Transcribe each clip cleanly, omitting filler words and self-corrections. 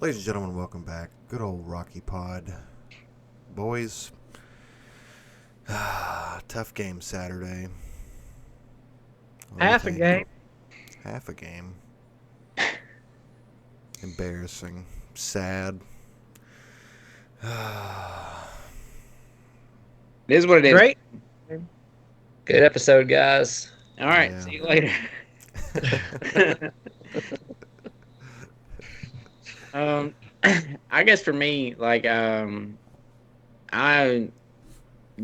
Ladies and gentlemen, welcome back. Good old Rocky Pod. Boys, tough game Saturday. What do we Half a think? game. Half a game. Embarrassing. Sad. It is what it is. Great. Good episode, guys. All right. Yeah. See you later. I guess for me, I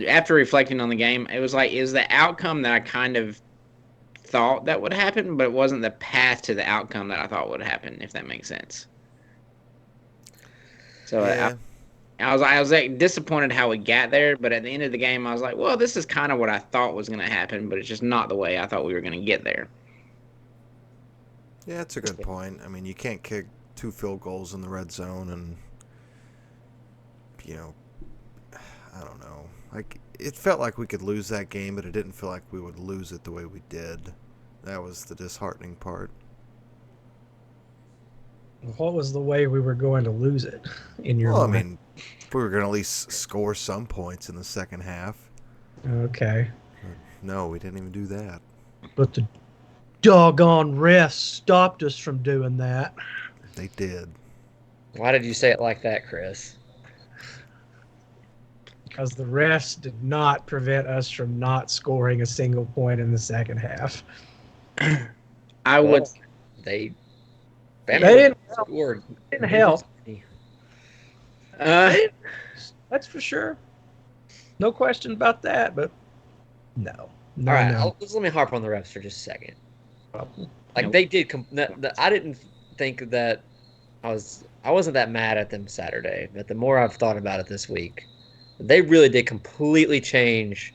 after reflecting on the game, it was the outcome that I kind of thought that would happen, but it wasn't the path to the outcome that I thought would happen, if that makes sense. So yeah. I was like disappointed how we got there, but at the end of the game, I was like, well, this is kind of what I thought was going to happen, but it's just not the way I thought we were going to get there. Yeah, that's a good point. I mean, you can't kick 2 field goals in the red zone and, I don't know. Like, it felt like we could lose that game, but it didn't feel like we would lose it the way we did. That was the disheartening part. What was the way we were going to lose it in your Well, I mind? mean, we were going to at least score some points in the second half. Okay. No, we didn't even do that. But the doggone refs stopped us from doing that. They did. Why did you say it like that, Chris? Because the refs did not prevent us from not scoring a single point in the second half. I would. They didn't scored. Didn't help. That's for sure. No question about that, but no. All right, No. let me harp on the refs for just a second. Like Nope. they did. I didn't think that I wasn't that mad at them Saturday, but the more I've thought about it this week, they really did completely change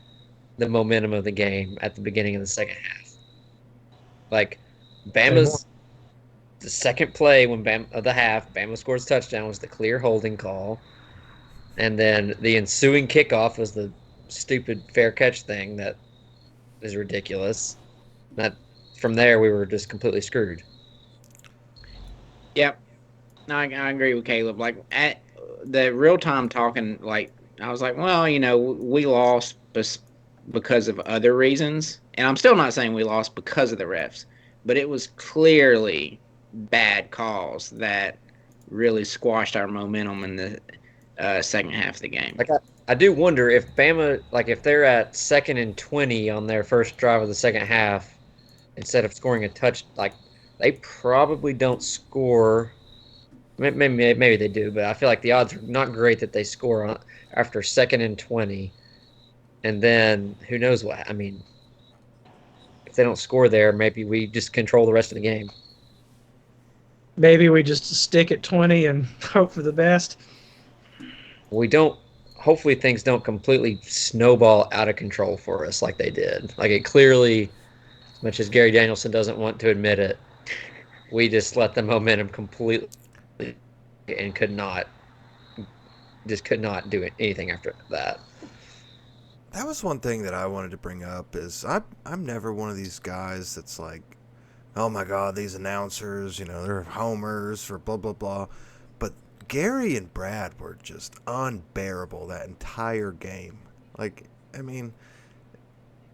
the momentum of the game at the beginning of the second half. Like Bama's the second play when Bama scores a touchdown was the clear holding call, and then the ensuing kickoff was the stupid fair catch thing that is ridiculous. That from there we were just completely screwed. Yep. No, I agree with Caleb. Like at the real time talking, I was like, well, we lost because of other reasons, and I'm still not saying we lost because of the refs, but it was clearly bad calls that really squashed our momentum in the second half of the game. Like I do wonder if Bama, like if they're at 2nd and 20 on their first drive of the second half, instead of scoring a touch, like they probably don't score. Maybe they do, but I feel like the odds are not great that they score after 2nd and 20, and then who knows what? I mean, if they don't score there, maybe we just control the rest of the game. Maybe we just stick at 20 and hope for the best. We don't. Hopefully, things don't completely snowball out of control for us like they did. Like it clearly, as much as Gary Danielson doesn't want to admit it, we just let the momentum completely and could not do anything after that. That was one thing that I wanted to bring up is I'm never one of these guys that's like, oh my God, these announcers, they're homers for blah, blah, blah. But Gary and Brad were just unbearable that entire game. Like, I mean,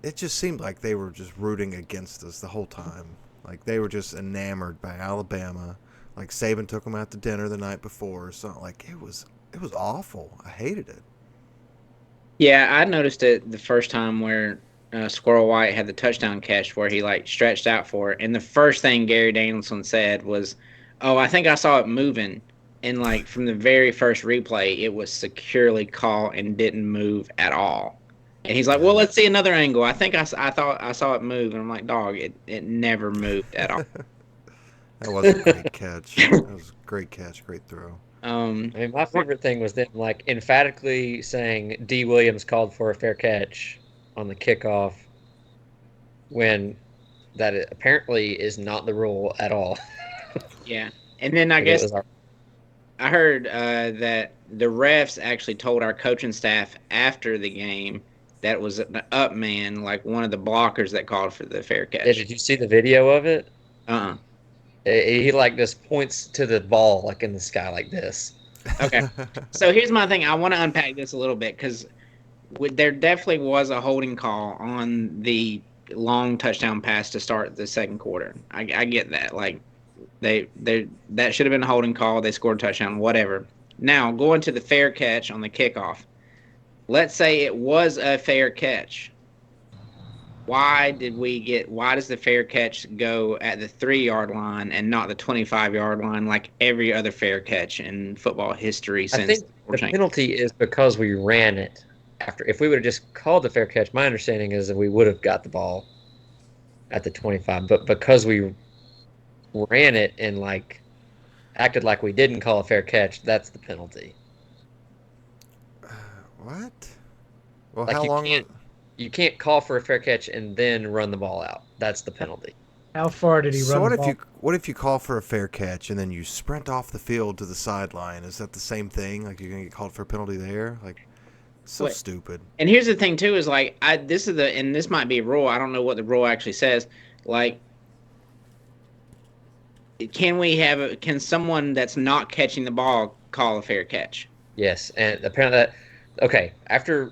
it just seemed like they were just rooting against us the whole time. Like, they were just enamored by Alabama. Like, Saban took them out to dinner the night before. So, like, it was awful. I hated it. Yeah, I noticed it the first time where Squirrel White had the touchdown catch where he stretched out for it, and the first thing Gary Danielson said was, "Oh, I think I saw it moving." And from the very first replay, it was securely caught and didn't move at all. And he's like, "Well, let's see another angle. I think I thought I saw it move." And I'm like, "Dog, it never moved at all." That was a great catch. That was a great catch, great throw. I mean, my favorite thing was them like emphatically saying D. Williams called for a fair catch on the kickoff when that apparently is not the rule at all. Yeah, and then I Like, guess I heard that the refs actually told our coaching staff after the game that it was an up man, like one of the blockers that called for the fair catch. Did you see the video of it? Uh-uh. He like just points to the ball like in the sky like this. Okay. So here's my thing. I want to unpack this a little bit because there definitely was a holding call on the long touchdown pass to start the second quarter. I get that. Like they that should have been a holding call. They scored a touchdown, whatever. Now going to the fair catch on the kickoff. Let's say it was a fair catch. Why does the fair catch go at the 3 yard line and not the 25 yard line like every other fair catch in football history I since think the penalty is because we ran it after. If we would have just called the fair catch, my understanding is that we would have got the ball at the 25. But because we ran it and like acted like we didn't call a fair catch, that's the penalty. What? Well, Like how long? you can't call for a fair catch and then run the ball out. That's the penalty. How far did he So run what the if ball? what if you call for a fair catch and then you sprint off the field to the sideline? Is that the same thing? Like you're gonna get called for a penalty there? Like so What? stupid. And here's the thing too is like this might be a rule. I don't know what the rule actually says. Like, can someone that's not catching the ball call a fair catch? Yes, and apparently okay, after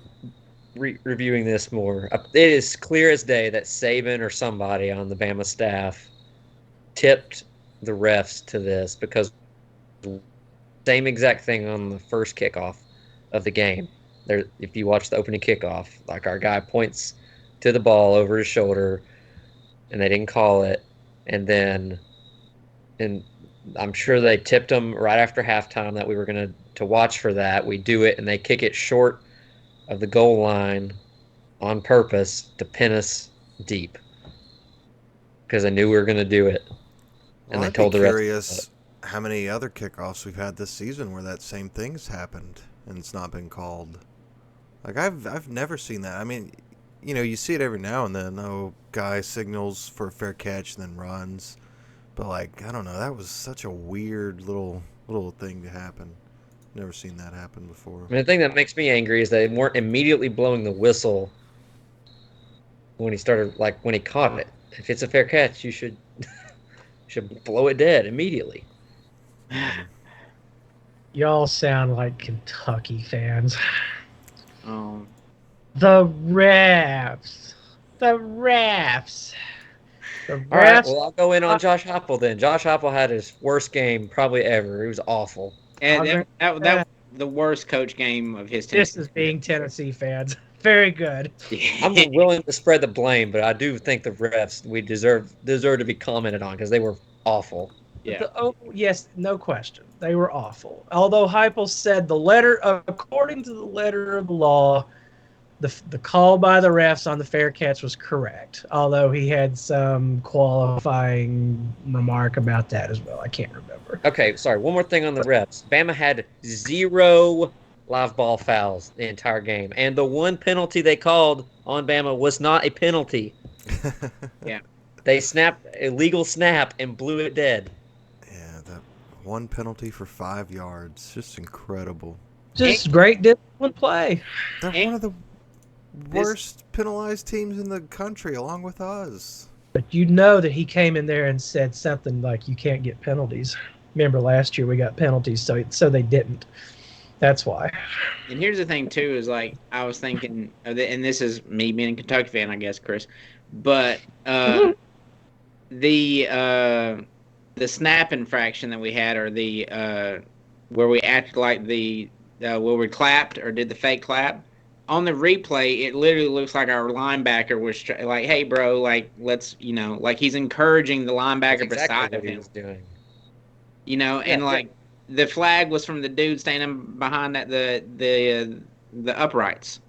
reviewing this more, it is clear as day that Saban or somebody on the Bama staff tipped the refs to this because same exact thing on the first kickoff of the game. There, if you watch the opening kickoff, like our guy points to the ball over his shoulder, and they didn't call it, and I'm sure they tipped them right after halftime that we were going to watch for that. We do it, and they kick it short of the goal line on purpose to pin us deep because I knew we were going to do it. Well, And I'd they told be the rest. curious how many other kickoffs we've had this season where that same thing's happened and it's not been called. Like I've never seen that. I mean, you know, you see it every now and then. Oh, guy signals for a fair catch and then runs. But like, I don't know, that was such a weird little thing to happen. Never seen that happen before. I mean, the thing that makes me angry is they weren't immediately blowing the whistle when he started, like when he caught it. If it's a fair catch, you should blow it dead immediately. Y'all sound like Kentucky fans. Um, The refs. The refs. The refs. All right, well, I'll go in on Josh Heupel then. Josh Heupel had his worst game probably ever. It was awful. and that was the worst coach game of his tenure. This is being Tennessee fans. Very good. I'm willing to spread the blame, but I do think the refs we deserve to be commented on because they were awful. Yeah. Yes, no question. They were awful. Although Heupel said according to the letter of the law, the call by the refs on the fair catch was correct. Although he had some qualifying remark about that as well. I can't remember. Okay, sorry. One more thing on the refs. Bama had 0 live ball fouls the entire game, and the one penalty they called on Bama was not a penalty. Yeah. They snapped a legal snap and blew it dead. Yeah, that one penalty for 5 yards, just incredible. Just great discipline play. They're one of the worst penalized teams in the country, along with us. But you know that he came in there and said something like, "You can't get penalties." Remember last year we got penalties, so they didn't. That's why. And here's the thing too is like I was thinking, and this is me being a Kentucky fan, I guess, Chris, but the snap infraction that we had, or the where we acted like where we clapped or did the fake clap. On the replay, it literally looks like our linebacker was like, "Hey, bro, like let's, like he's encouraging the linebacker beside of him." Doing. And like the flag was from the dude standing behind the uprights.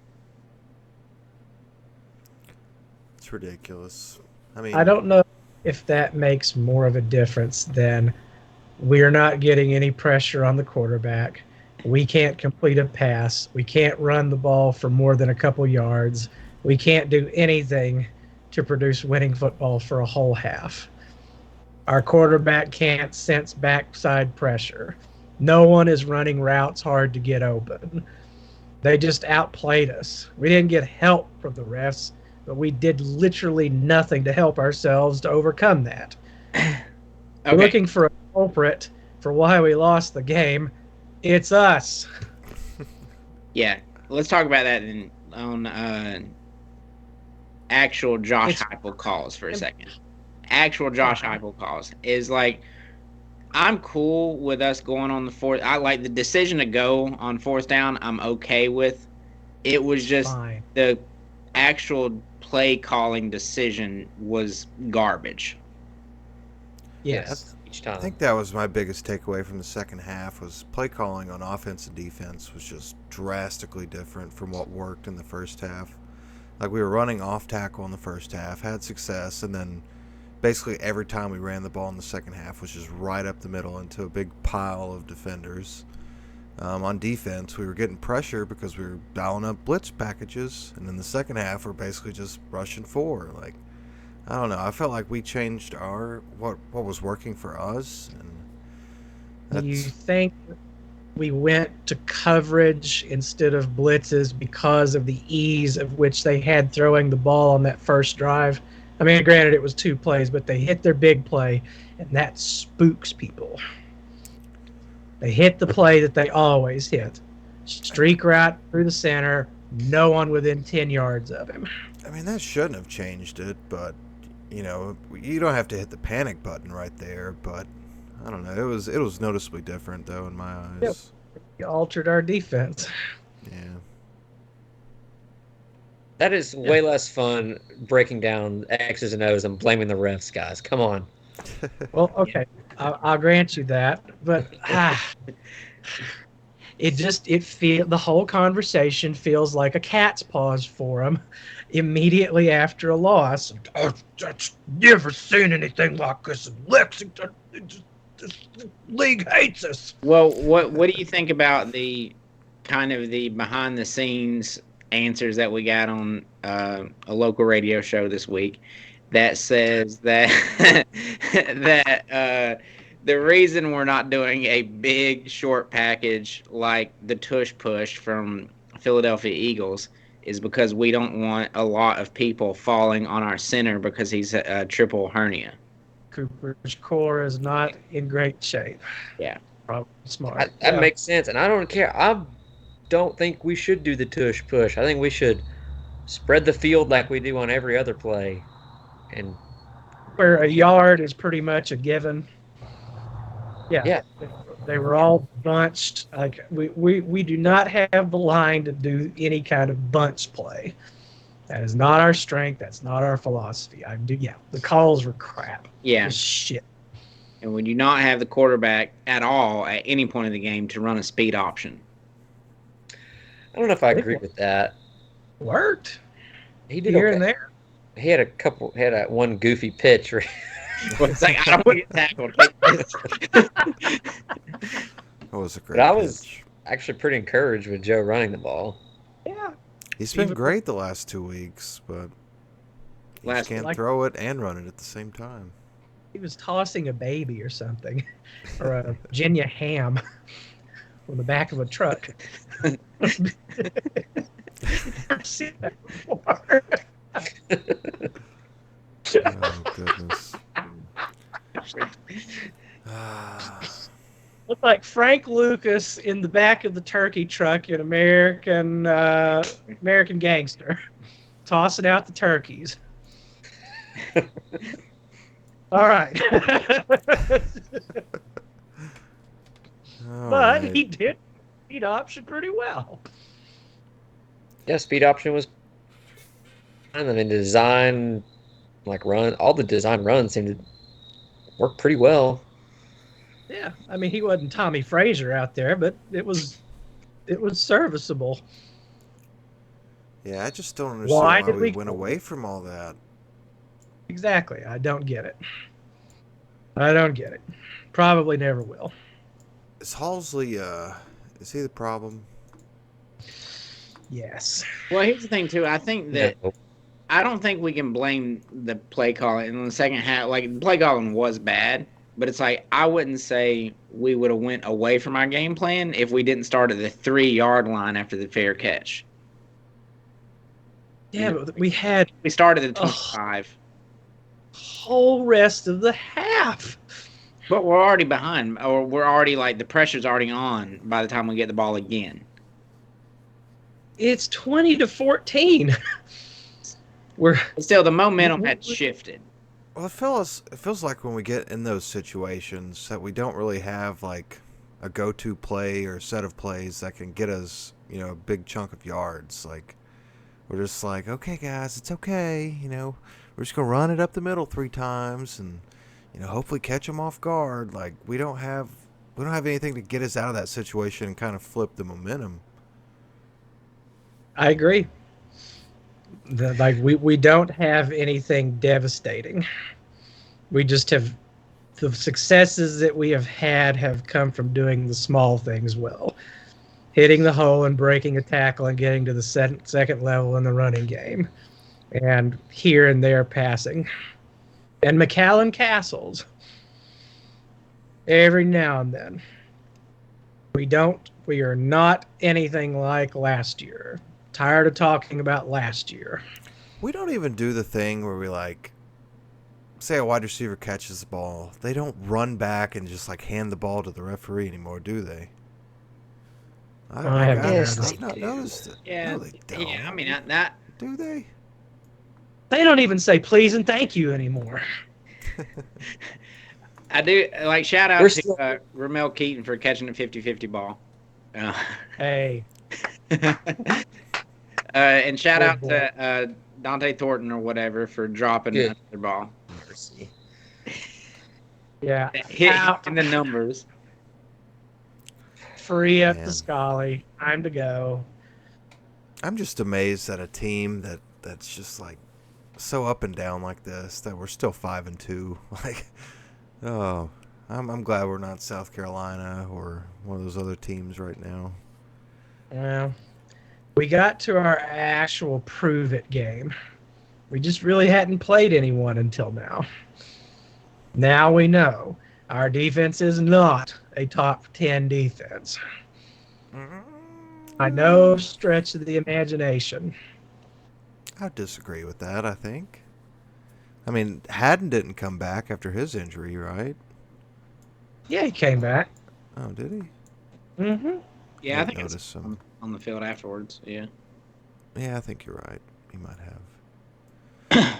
It's ridiculous. I mean, I don't know if that makes more of a difference than we're not getting any pressure on the quarterback. We can't complete a pass. We can't run the ball for more than a couple yards. We can't do anything to produce winning football for a whole half. Our quarterback can't sense backside pressure. No one is running routes hard to get open. They just outplayed us. We didn't get help from the refs, but we did literally nothing to help ourselves to overcome that. We're Okay. looking for a culprit for why we lost the game. It's us. Yeah. Let's talk about that then on actual Josh It's Heupel calls for a second. Actual Josh fine. Heupel calls is like I'm cool with us going on the fourth. I like the decision to go on fourth down. I'm okay with. It was just Fine. the actual play calling decision was garbage. Yes. Each I time. think that was my biggest takeaway from the second half was play calling on offense and defense was just drastically different from what worked in the first half. Like we were running off tackle in the first half, had success, and then basically every time we ran the ball in the second half was just right up the middle into a big pile of defenders. On defense, we were getting pressure because we were dialing up blitz packages, and in the second half, we're basically just rushing four. Like I don't know, I felt like we changed our what was working for us, and Do you that's think we went to coverage instead of blitzes because of the ease of which they had throwing the ball on that first drive? I mean, granted, it was 2 plays, but they hit their big play, and that spooks people. They hit the play that they always hit. Streak right through the center, no one within 10 yards of him. I mean that shouldn't have changed it, but you don't have to hit the panic button right there, but I don't know. It was noticeably different though in my Yep. eyes. We altered our defense. Yeah. That is way less fun breaking down X's and O's and blaming the refs, guys. Come on. Well, okay, I'll grant you that, but the whole conversation feels like a cat's paws for him immediately after a loss. I've never seen anything like this in Lexington. The league hates us. Well, what do you think about the kind of the behind the scenes answers that we got on a local radio show this week that says that that the reason we're not doing a big short package like the tush push from Philadelphia Eagles is because we don't want a lot of people falling on our center because he's a triple hernia. Cooper's core is not in great shape. Yeah. Probably smart. That Yeah. makes sense, and I don't care. I don't think we should do the tush push. I think we should spread the field like we do on every other play. And Where a yard is pretty much a given. Yeah. yeah, They were all bunched. Like we do not have the line to do any kind of bunch play. That is not our strength. That's not our philosophy. The calls were crap. Yeah. Just shit. And we do not have the quarterback at all at any point of the game to run a speed option. I don't know if I agree with that. Worked He did here okay. and there. He had that one goofy pitch. Where It's like I don't want to get tackled. Take this. That was a great But I was pitch. actually pretty encouraged with Joe running the ball. Yeah. He's been even- great the last 2 weeks, but he Last- just can't like- throw it and run it at the same time. He was tossing a baby or something, or a Virginia ham on the back of a truck. I've seen that before. Oh goodness. Ah, Looked like Frank Lucas in the back of the turkey truck in American Gangster, tossing out the turkeys. All right. all But right. he did beat option pretty well. Yeah, speed option was. And then design, all the design runs seemed to work pretty well. Yeah, I mean he wasn't Tommy Frazier out there, but it was serviceable. Yeah, I just don't understand Why why did we we- went away from all that. Exactly. I don't get it. I don't get it. Probably never will. Is Halsley, is he the problem? Yes. Well, here's the thing too. I think that No. I don't think we can blame the play calling in the second half. Like play calling was bad, but it's like I wouldn't say we would have went away from our game plan if we didn't start at the 3-yard line after the fair catch. Yeah, but we had We started at Ugh. 25. whole rest of the half But we're already behind, or we're already like the pressure's already on by the time we get the ball again. It's 20-14. We're But still, the momentum had shifted. Well, it feels like when we get in those situations that we don't really have like a go-to play or set of plays that can get us, a big chunk of yards. Like we're just like, okay, guys, it's okay. We're just gonna run it up the middle 3 times and hopefully catch them off guard. Like we don't have anything to get us out of that situation and kind of flip the momentum. I agree. We don't have anything devastating. We just have the successes that we have come from doing the small things well. Hitting the hole and breaking a tackle and getting to the second level in the running game. And here and there passing. And McAllen Castles. Every now and then. We are not anything like last year. Tired of talking about last year. We don't even do the thing where we like say a wide receiver catches the ball. They don't run back and just like hand the ball to the referee anymore, do they? I have I've not do. noticed it. Yeah, No, they don't. yeah. I mean, that. Do they? They don't even say please and thank you anymore. I do like shout out We're to still- Ramel Keaton for catching a 50-50 ball. Hey, And shout Good out boy. to Dante Thornton or whatever for dropping Good. another ball. Mercy. yeah. Hit Out. in the numbers. Free up Man. the Scully. Time to go. I'm just amazed at a team that's just like so up and down like this that we're still 5-2. Like, oh, I'm glad we're not South Carolina or one of those other teams right now. Well, we got to our actual prove it game. We just really hadn't played anyone until now. Now we know our defense is not a top 10 defense. By no stretch of the imagination. I disagree with that, I think. I mean, Haddon didn't come back after his injury, right? Yeah, he came back. Oh, did he? Mm-hmm. Yeah, I Didn't think it's notice him. on the field afterwards. Yeah. Yeah, I think you're right. He might have.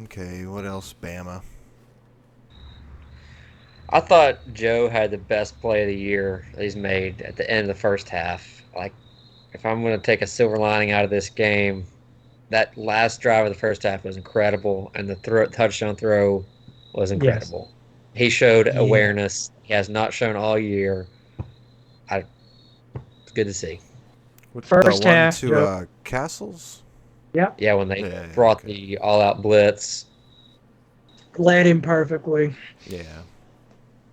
Okay, what else, Bama? I thought Joe had the best play of the year that he's made at the end of the first half. Like, if I'm going to take a silver lining out of this game, that last drive of the first half was incredible, and the touchdown throw was incredible. He showed Yeah. awareness he has not shown all year. It's good to see. With First the one half, to Joe. Castles? Yeah, when they Yeah, brought okay. the all-out blitz. Led him perfectly. Yeah.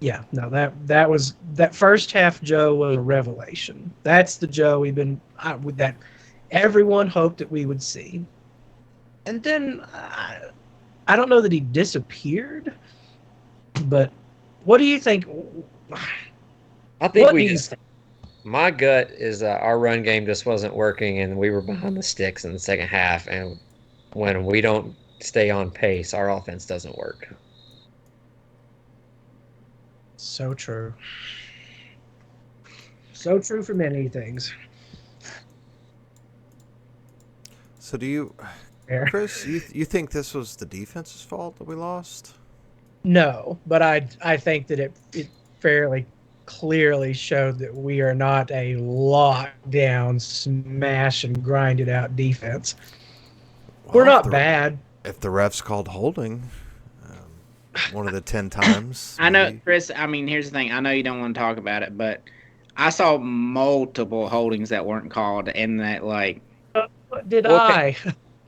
Yeah, no, that first half Joe was a revelation. That's the Joe that everyone hoped that we would see. And then I don't know that he disappeared, but what do you think? I think What we do you just. think? My gut is our run game just wasn't working, and we were behind the sticks in the second half. And when we don't stay on pace, our offense doesn't work. So true. So true for many things. So do you, Fair. Chris, you think this was the defense's fault that we lost? No, but I think that it fairly clearly showed that we are not a lockdown, smash and grind it out defense. We're Well, not bad. If the refs called holding, one of the 10 times. I know, maybe. Chris. I mean, here's the thing. I know you don't want to talk about it, but I saw multiple holdings that weren't called, and that like What did Well, I?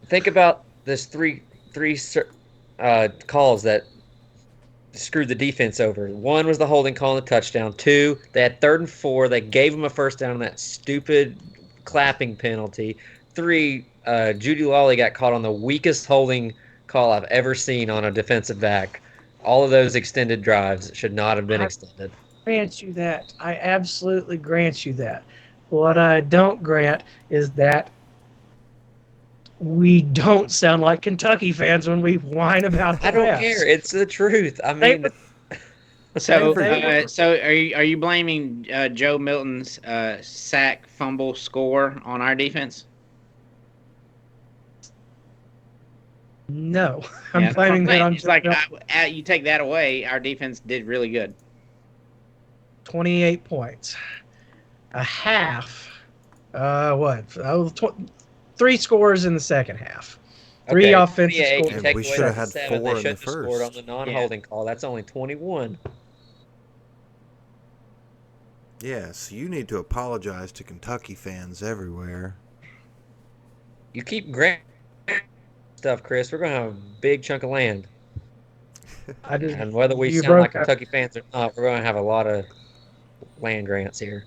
Think about this three calls that screwed the defense over. One was the holding call on the touchdown. Two, they had 3rd and 4. They gave them a first down on that stupid clapping penalty. 3, Judy Lawley got caught on the weakest holding call I've ever seen on a defensive back. All of those extended drives should not have been extended. Grant you that. I absolutely grant you that. What I don't grant is that we don't sound like Kentucky fans when we whine about the I don't refs. care. It's the truth. I They mean, So, They were- are you blaming Joe Milton's sack fumble score on our defense? No, I'm Yeah, that's what I'm blaming that saying. on It's Joe like Milton. you take that away, our defense did really good. 28 points, a half. What? Three scores in the second half. Three okay, offensive 28. You scores. And take we away should have the had 7 they 4 in the shouldn't have scored on the first. non-holding call. That's only 21. Yeah, so you need to apologize to Kentucky fans everywhere. You keep granting stuff, Chris. We're gonna have a big chunk of land, I just and whether we you sound like broke up. Kentucky fans or not, we're gonna have a lot of land grants here.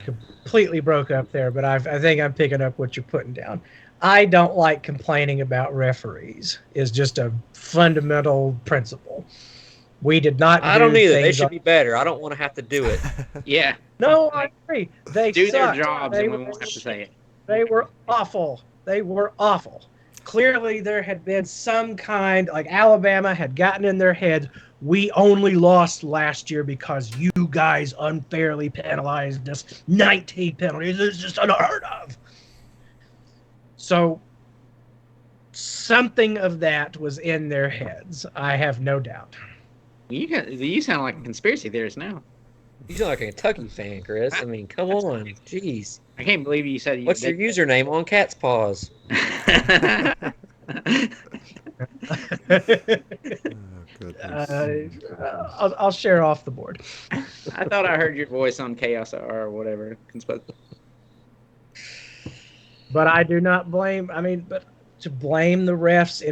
Completely broke up there, but I think I'm picking up what you're putting down. I don't like complaining about referees. Is just a fundamental principle. We did not I don't do either. They things. should be better. I don't want to have to do it. Yeah, No, I agree. They do their sucked. jobs, They and we were, won't have to say it. they were awful. They were awful. Clearly, there had been some kind, like Alabama had gotten in their head. We only lost last year because you guys unfairly penalized us. 19 penalties. It's just unheard of. So something of that was in their heads. I have no doubt. You sound like a conspiracy theorist now. You sound like a Kentucky fan, Chris. I mean, come on. Jeez. I can't believe you said you. What's your username on Cat's Paws? Oh, goodness. I'll share off the board. I thought I heard your voice on Chaos or whatever. But I do not blame. I mean, but to blame the refs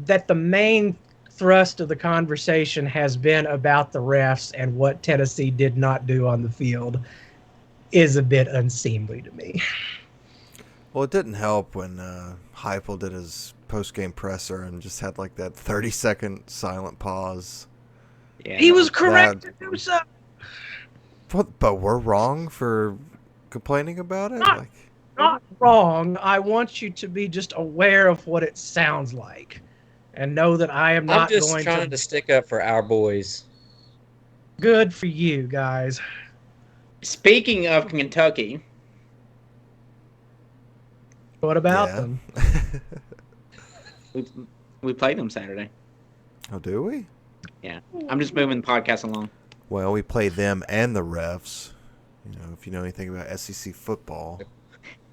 that the main thrust of the conversation has been about the refs and what Tennessee did not do on the field is a bit unseemly to me. Well, it didn't help when Heupel did his post-game presser and just had like that 30-second silent pause. Yeah, He was correct to do so. But we're wrong for complaining about it? Not- Not wrong. I want you to be just aware of what it sounds like and know that I am I'm not just going trying to stick up for our boys. Good for you guys. Speaking of Kentucky, What about Yeah. them? we played them Saturday. Oh, do we? I'm just moving the podcast along. Well, we play them and the refs. You know, if you know anything about SEC football.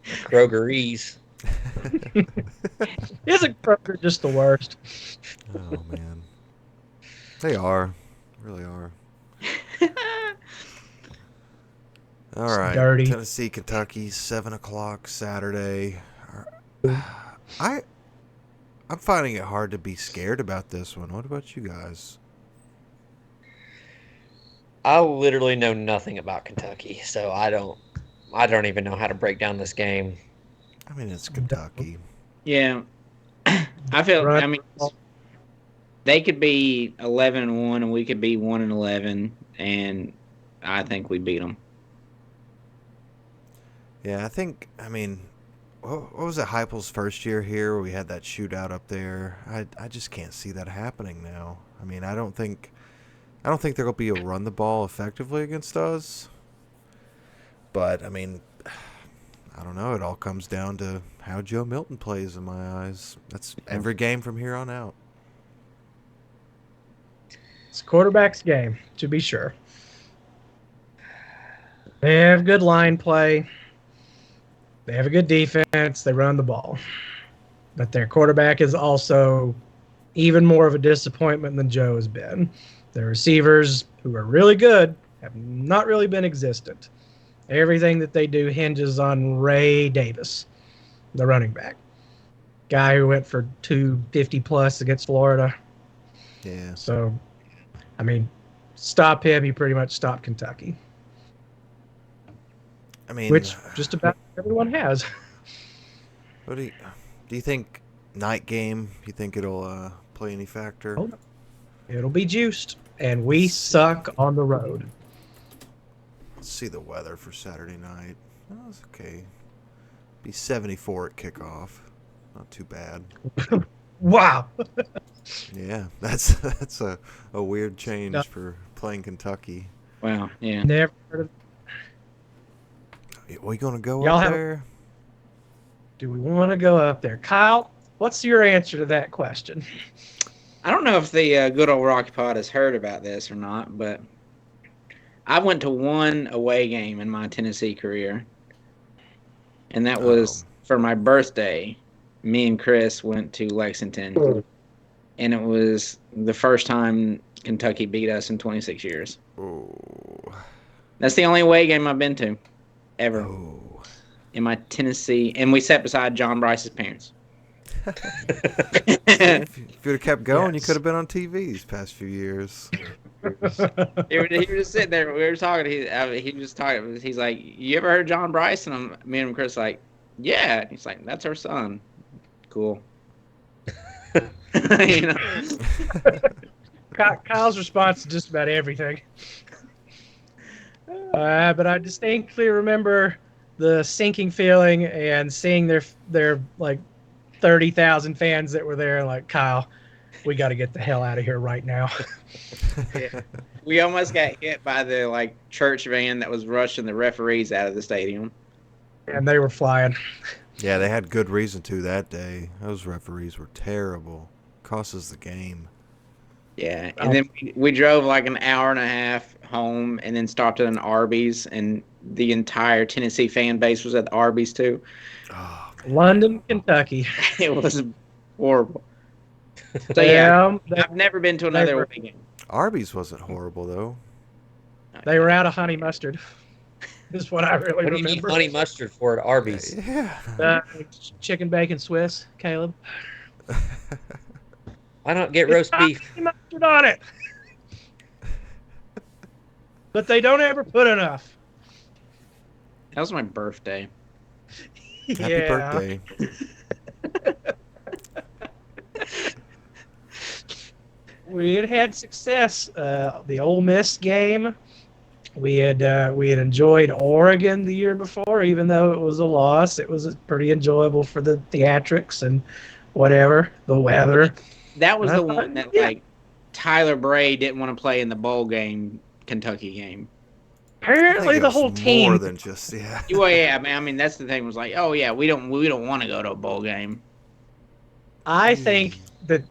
Krogerese. Isn't Kroger just the worst? Oh, man. They are. Really are. All right. dirty. Tennessee, Kentucky, 7 o'clock Saturday. I'm finding it hard to be scared about this one. What about you guys? I literally know nothing about Kentucky, so I don't even know how to break down this game. I mean, it's Kentucky. Yeah, I feel. Right. I mean, they could be 11-1, and we could be 1-11, and I think we beat them. Yeah, I mean, what was it, Heupel's first year here where we had that shootout up there? I just can't see that happening now. I mean, I don't think there will be a run the ball effectively against us. But, I mean, I don't know. It all comes down to how Joe Milton plays in my eyes. That's every game from here on out. It's a quarterback's game, to be sure. They have good line play. They have a good defense. They run the ball. But their quarterback is also even more of a disappointment than Joe has been. Their receivers, who are really good, have not really been existent. Everything that they do hinges on Ray Davis, the running back. Guy who went for 250 plus against Florida. Yeah. So, I mean, stop him, you pretty much stop Kentucky, I mean, which just about everyone has. what do you think night game, you think it'll play any factor? Oh. It'll be juiced, and we suck on the road. Let's see the weather for Saturday night. Oh, it's okay. Be 74 at kickoff. Not too bad. Wow. Yeah, that's a weird change No. for playing Kentucky. Wow. Yeah. Never heard of. We gonna go Y'all up have- there? Do we want to go up there? Kyle, what's your answer to that question? I don't know if the good old Rocky Pod has heard about this or not, but I went to one away game in my Tennessee career, and that was for my birthday. Me and Chris went to Lexington, and it was the first time Kentucky beat us in 26 years. Oh. That's the only away game I've been to, ever, Oh. in my Tennessee, and we sat beside John Bryce's parents. If you'd have kept going, you Yes. could have been on TV these past few years. He was just sitting there. We were talking. He was talking. He's like, "You ever heard of John Bryce?" And me and Chris like, "Yeah." And he's like, "That's our son." Cool. You know? Kyle's response to just about everything. But I distinctly remember the sinking feeling and seeing their like 30,000 fans that were there. Like, Kyle, we got to get the hell out of here right now. Yeah. We almost got hit by the like church van that was rushing the referees out of the stadium. And they were flying. Yeah, they had good reason to that day. Those referees were terrible. Cost us the game. Yeah, and then we drove like an hour and a half home, and then stopped at an Arby's, and the entire Tennessee fan base was at the Arby's too. Oh, London, Kentucky. It was horrible. So yeah, Yeah, I've never been to another away game. Arby's wasn't horrible though. they were out of honey mustard. Is what I really What do you need remember. honey mustard for at Arby's? Yeah. Chicken bacon Swiss, Caleb. Why not get roast beef? Honey mustard on it. But they don't ever put enough. That was my birthday. Happy birthday. We had success. The Ole Miss game. We had enjoyed Oregon the year before, even though it was a loss. It was pretty enjoyable for the theatrics and whatever, the weather. That was I the thought- one that yeah. like Tyler Bray didn't want to play in the bowl game, Kentucky game. Apparently, the whole More team. than just yeah. Well, yeah, I mean that's the thing was like, oh yeah, we don't want to go to a bowl game. I think that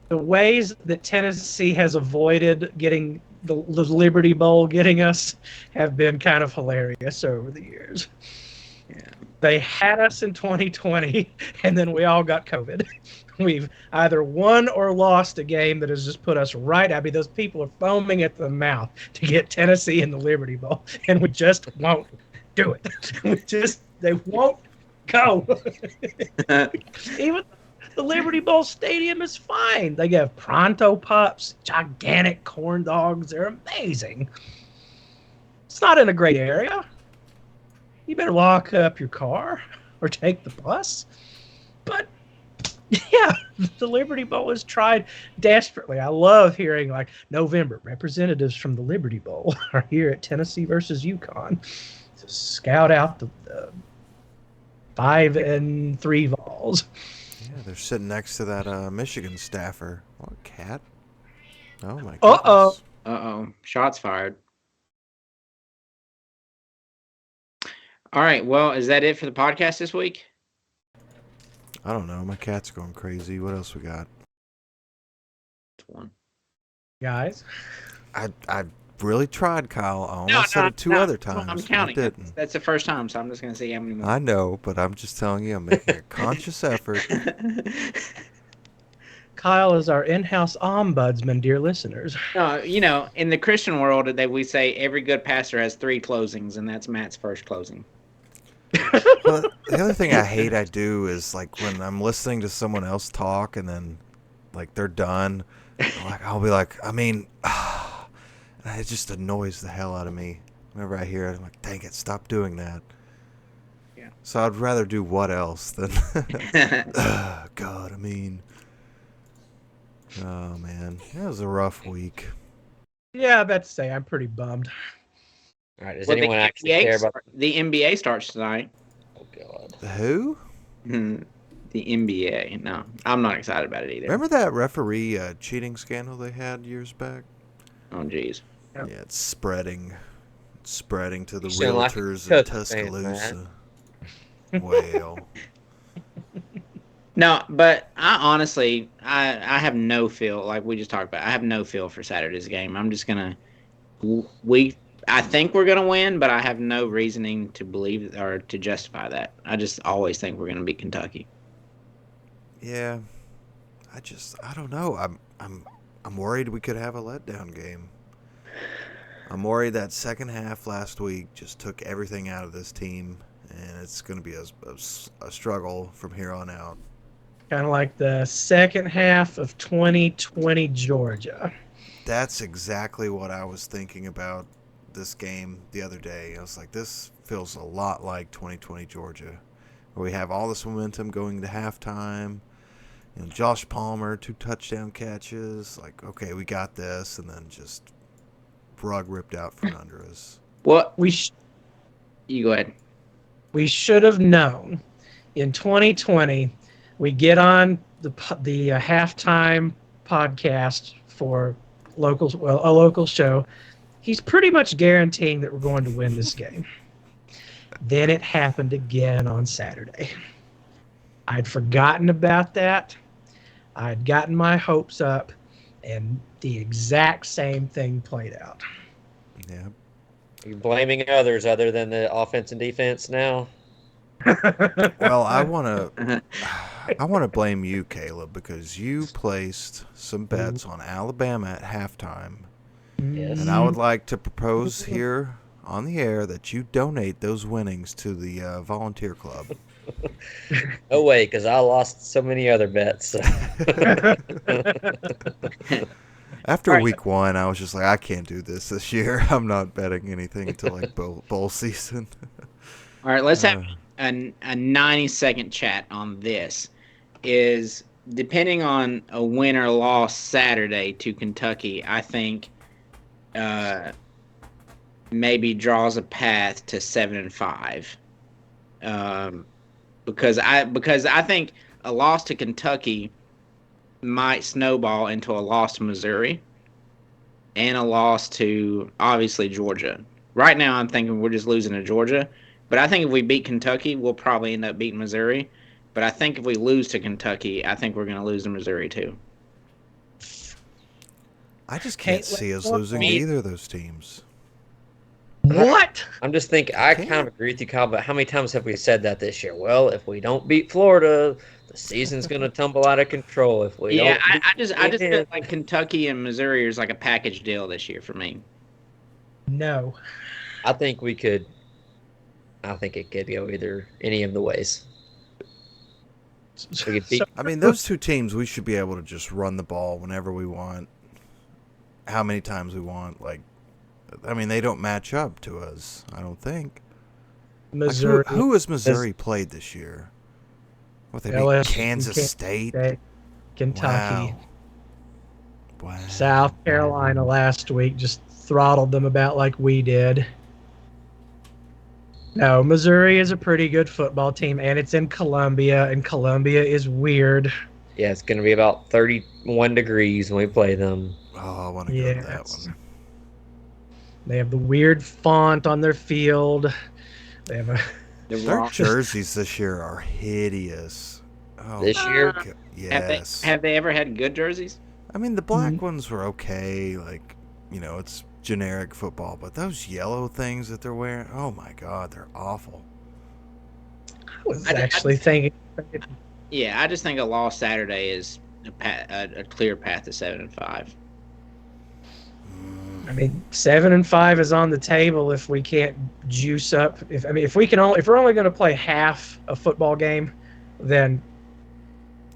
the ways that Tennessee has avoided getting the Liberty Bowl getting us have been kind of hilarious over the years. Yeah. They had us in 2020, and then we all got COVID. We've either won or lost a game that has just put us right. I mean, those people are foaming at the mouth to get Tennessee in the Liberty Bowl, and we just won't do it. They won't go. Even the Liberty Bowl stadium is fine. They have pronto pups, gigantic corn dogs. They're amazing. It's not in a great area. You better lock up your car or take the bus. But yeah, the Liberty Bowl is tried desperately. I love hearing like November representatives from the Liberty Bowl are here at Tennessee versus UConn to scout out the 5-3 Vols. Yeah, they're sitting next to that Michigan staffer. What cat? Oh my goodness. Uh-oh. Uh-oh, shots fired. All right, well, is that it for the podcast this week? I don't know. My cat's going crazy. What else we got? One. Guys, I really tried, Kyle. I almost said it two other times. I'm but I counting. didn't. That's the first time, so I'm just going to see how many more. I know, but I'm just telling you, I'm making a conscious effort. Kyle is our in-house ombudsman, dear listeners. No, you know, in the Christian world, we say every good pastor has 3 closings, and that's Matt's first closing. Well, the other thing I hate I do is like when I'm listening to someone else talk and then like they're done, I'll be like, I mean, and it just annoys the hell out of me. Whenever I hear it, I'm like, dang it, stop doing that. Yeah. So I'd rather do what else than God, I mean, oh man, it was a rough week. Yeah, I bet to say I'm pretty bummed. All right, does Well, anyone actually care about? the NBA starts tonight. God. Who? The NBA. No, I'm not excited about it either. Remember that referee cheating scandal they had years back? Oh, jeez. Yep. Yeah, it's spreading to the You sound like a realtors in Kentucky fan, Tuscaloosa. Well, No, but I honestly, I have no feel, like we just talked about. I have no feel for Saturday's game. I'm just gonna we. I think we're gonna win, but I have no reasoning to believe or to justify that. I just always think we're gonna beat Kentucky. yeah, I don't know. I'm worried we could have a letdown game. I'm worried that second half last week just took everything out of this team, and it's going to be a struggle from here on out. Kind of like the second half of 2020 Georgia. That's exactly what I was thinking about this game the other day. I was like, this feels a lot like 2020 Georgia, where we have all this momentum going to halftime. You know, Josh Palmer, 2 touchdown catches. Like, okay, we got this, and then just rug ripped out from under us. What? We You go ahead. should have known in 2020. We get on the halftime podcast for a local show. He's pretty much guaranteeing that we're going to win this game. Then it happened again on Saturday. I'd forgotten about that. I'd gotten my hopes up, and the exact same thing played out. Yeah. You're blaming others other than the offense and defense now. Well, I want to blame you, Caleb, because you placed some bets on Alabama at halftime. Yes. And I would like to propose here on the air that you donate those winnings to the volunteer club. Oh wait, because I lost so many other bets. So. After All right. week 1, I was just like, I can't do this year. I'm not betting anything until like bowl season. All right, let's have a 90-second chat on this. Is depending on a win or loss Saturday to Kentucky, I think maybe draws a path to 7-5. Because I think a loss to Kentucky might snowball into a loss to Missouri and a loss to obviously Georgia. Right now, I'm thinking we're just losing to Georgia, but I think if we beat Kentucky, we'll probably end up beating Missouri. But I think if we lose to Kentucky, I think we're going to lose to Missouri too. I just can't see us losing to either of those teams. What? I'm just thinking, I kind of agree with you, Kyle, but how many times have we said that this year? Well, if we don't beat Florida, the season's going to tumble out of control. If we Yeah, don't I just feel like Kentucky and Missouri is like a package deal this year for me. No. I think we could. I think it could go either any of the ways. We could beat, I mean, those two teams, we should be able to just run the ball whenever we want, how many times we want. Like, I mean, they don't match up to us, I don't think. Missouri. Like, who has Missouri played this year? What, they beat LSU, Kansas State? Kentucky. Wow. South Carolina last week just throttled them about like we did. No, Missouri is a pretty good football team, and it's in Columbia, and Columbia is weird. yeah, it's going to be about 31 degrees when we play them. Oh, I want to go to that Yes. one. They have the weird font on their field. They have a Their jerseys this year are hideous. Oh, This year? God. Yes. Have they ever had good jerseys? I mean, the black ones were okay. Like, you know, it's generic football. But those yellow things that they're wearing, oh, my God, they're awful. I was I actually thinking. Yeah, I just think a loss Saturday is a clear path to 7-5. I mean, 7-5 is on the table if we can't juice up. If we're only going to play half a football game, then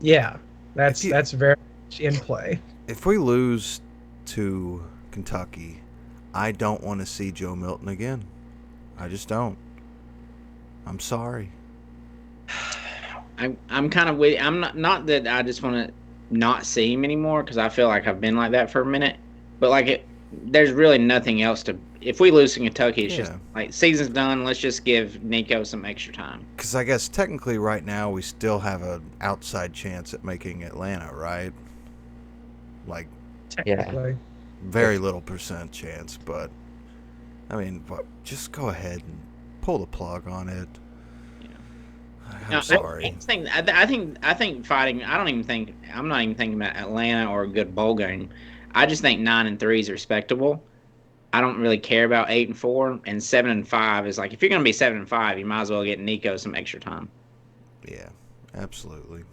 yeah, that's very much in play. If we lose to Kentucky, I don't want to see Joe Milton again. I just don't. I'm sorry. I'm kind of with. I'm not that I just want to not see him anymore because I feel like I've been like that for a minute. But like there's really nothing else to if we lose to Kentucky, it's just Yeah. like season's done. Let's just give Nico some extra time. Because I guess technically right now we still have an outside chance at making Atlanta, right? Like, Technically. very little percent chance, but I mean, just go ahead and pull the plug on it. I'm No, sorry. I think fighting. I don't even think I'm not even thinking about Atlanta or a good bowl game. I just think 9-3 is respectable. I don't really care about 8-4, and 7-5 is like if you're going to be 7-5, you might as well get Nico some extra time. Yeah, absolutely.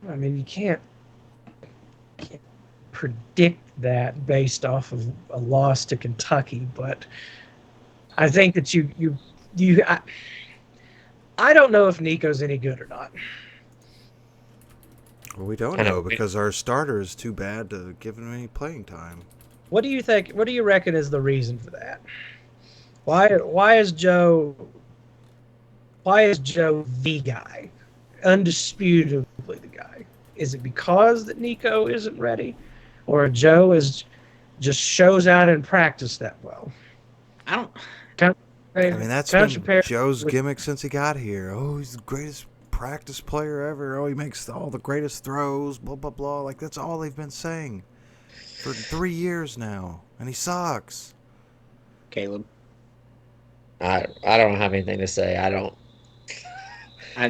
I mean, you can't predict that based off of a loss to Kentucky, but I think that I don't know if Nico's any good or not. Well, we don't Kind know of- because our starter is too bad to give him any playing time. What do you think? What do you reckon is the reason for that? Why is Joe the guy, undisputably the guy? Is it because that Nico isn't ready, or Joe is just shows out in practice that well? I don't. I mean, that's been Joe's gimmick since he got here. Oh, he's the greatest practice player ever. Oh, he makes all the greatest throws, blah, blah, blah. Like, that's all they've been saying for 3 years now. And he sucks. Caleb. I don't have anything to say. I don't. I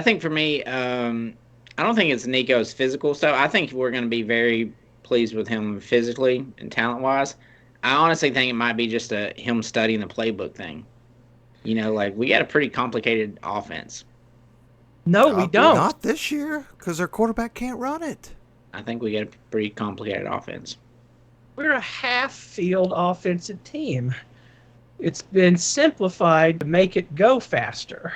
think for me, I don't think it's Nico's physical stuff. I think we're going to be very pleased with him physically and talent wise. I honestly think it might be just him studying the playbook thing. You know, like we got a pretty complicated offense. No, we don't. Not this year, because our quarterback can't run it. I think we got a pretty complicated offense. We're a half-field offensive team. It's been simplified to make it go faster.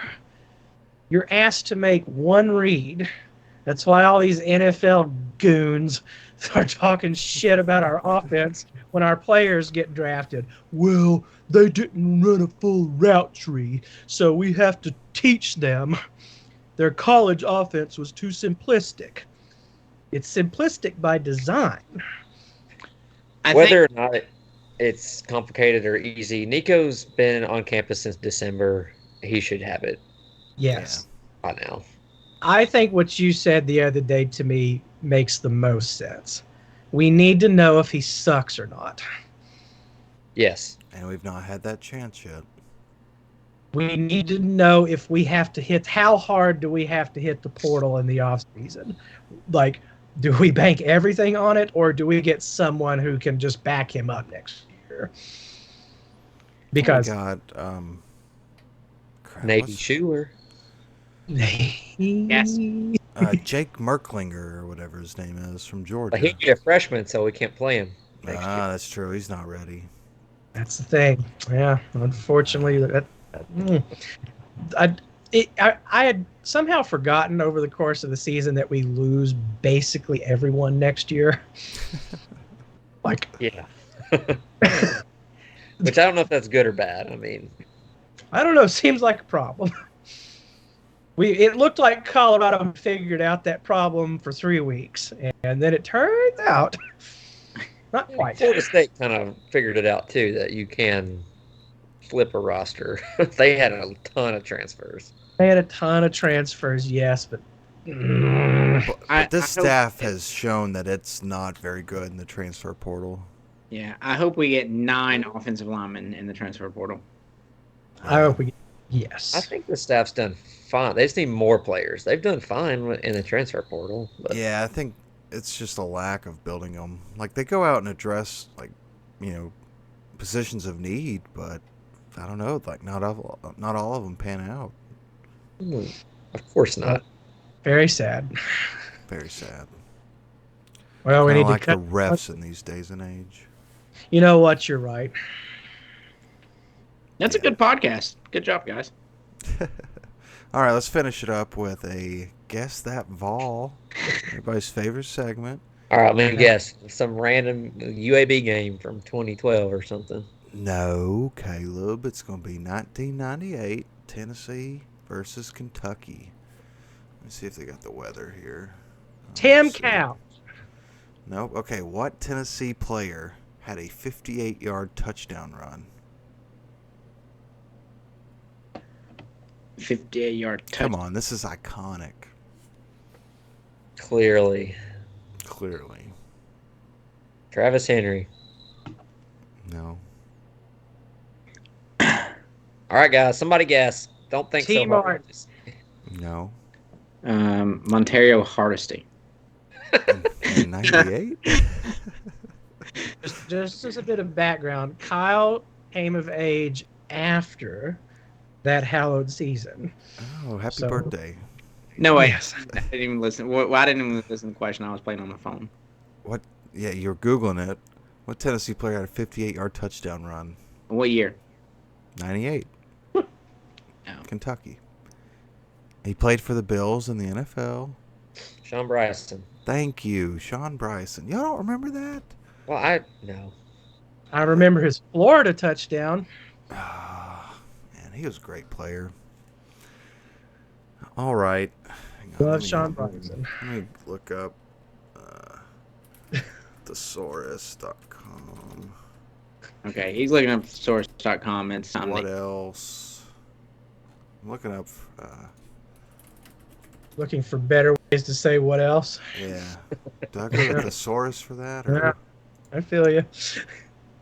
You're asked to make one read. That's why all these NFL goons are talking shit about our offense when our players get drafted. Well, they didn't run a full route tree, so we have to teach them. Their college offense was too simplistic. It's simplistic by design. Whether or not it's complicated or easy, Nico's been on campus since December. He should have it Yes. by now. I think what you said the other day to me makes the most sense. We need to know if he sucks or not. Yes. And we've not had that chance yet. We need to know if we have to hit, how hard do we have to hit the portal in the off season? Like, do we bank everything on it, or do we get someone who can just back him up next year? Because we got crap, Navy what's- Schuler. Yes. Jake Merklinger or whatever his name is from Georgia. But he'd be a freshman, so we can't play him next year. That's true. He's not ready. That's the thing. Yeah, unfortunately, I had somehow forgotten over the course of the season that we lose basically everyone next year. Like, Yeah. Which I don't know if that's good or bad. I mean, I don't know. Seems like a problem. It looked like Colorado figured out that problem for 3 weeks, and then it turns out not quite. Florida State kind of figured it out too, that you can flip a roster. They had a ton of transfers. They had a ton of transfers, yes, but But this I hope- staff has shown that it's not very good in the transfer portal. Yeah, I hope we get 9 offensive linemen in the transfer portal. I hope we. Yes, I think the staff's done fine. They just need more players. They've done fine in the transfer portal. But Yeah, I think it's just a lack of building them. Like, they go out and address, like, positions of need, but I don't know. Like, not all of them pan out. Of course not. very sad. Very sad. Well, we Kinda need like to the cut. refs in these days and age. You know what? You're right. That's a good podcast. Good job, guys. All right, let's finish it up with a Guess That Vol. Everybody's favorite segment. All right, let me guess. Some random UAB game from 2012 or something. No, Caleb. It's going to be 1998, Tennessee versus Kentucky. Let me see if they got the weather here. Tim Let's see. Cow. Nope. Okay, what Tennessee player had a 58-yard touchdown run? 58-yard touch. Come on, this is iconic. Clearly. Travis Henry. No. All right, guys. Somebody guess. Don't think T. so hard. Martin. No. Montario Hardesty. In 98? Just as a bit of background, Kyle came of age after that hallowed season. Oh, happy So- birthday. No way. Yes. I didn't even listen. Well, I didn't even listen to the question. I was playing on my phone. What? Yeah, you're Googling it. What Tennessee player had a 58-yard touchdown run? What year? 98. Oh. Kentucky. He played for the Bills in the NFL. Sean Bryson. Thank you, Sean Bryson. Y'all don't remember that? Well, no. I remember his Florida touchdown. Ah, man, he was a great player. All right. Hang on, Love Sean Bryson. Let me look up thesaurus.com. Okay, he's looking up source.com. It's time. What else? I'm looking up. Looking for better ways to say what else. Yeah. Do I go to thesaurus for that? Or? Yeah, I feel you.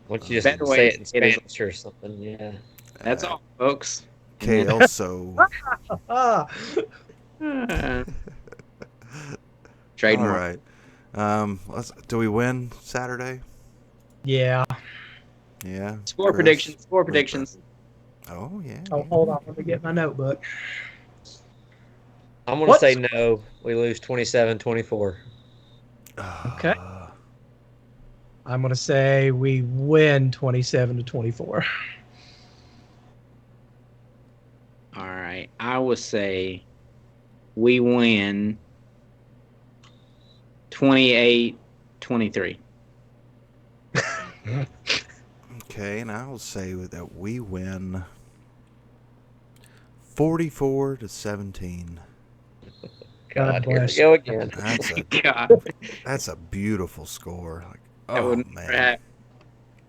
Why don't you just Better say way it in to get it. Spanish or something? Yeah. That's all, folks. KLSO. Ah, Trademark. All right. Do we win Saturday? yeah. Yeah. Score Chris? predictions. Score predictions. Oh yeah. Oh, hold on. Let me get my notebook. I'm going to What? say no. We lose 27-24. Okay. I'm going to say we win 27-24. All right. I would say we win 28-23. Okay, and I will say that we win 44-17. God, here we bless go again. God, That's a beautiful score. Like, that oh wouldn't man, happen.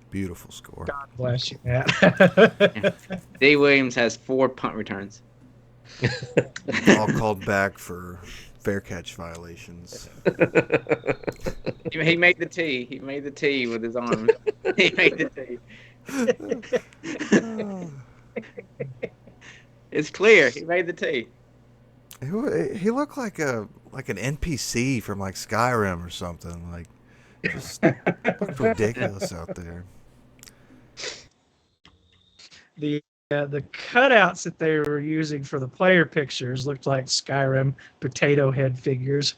beautiful score. God bless you, Matt. D. Williams has 4 punt returns. All called back for fair catch violations. He made the tee. He made the tee with his arm. He made the tee. It's clear. He made the tee. He looked like an NPC from like Skyrim or something. Like, just looked ridiculous out there. The cutouts that they were using for the player pictures looked like Skyrim potato head figures.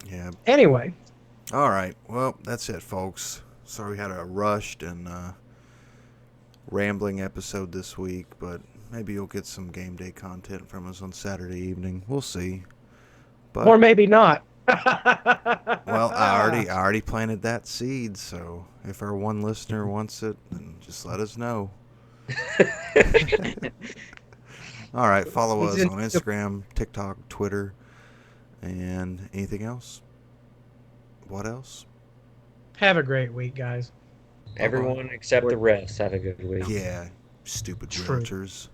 Yeah. Anyway, All right. Well, that's it, folks. Sorry we had a rushed and rambling episode this week, but maybe you'll get some game day content from us on Saturday evening. We'll see. But or maybe not. well, I already planted that seed, so if our one listener wants it, then just let us know. All right, follow us on Instagram, TikTok, Twitter, and anything else? What else? Have a great week, guys. Everyone except the refs have a good week. Yeah, stupid True. realtors.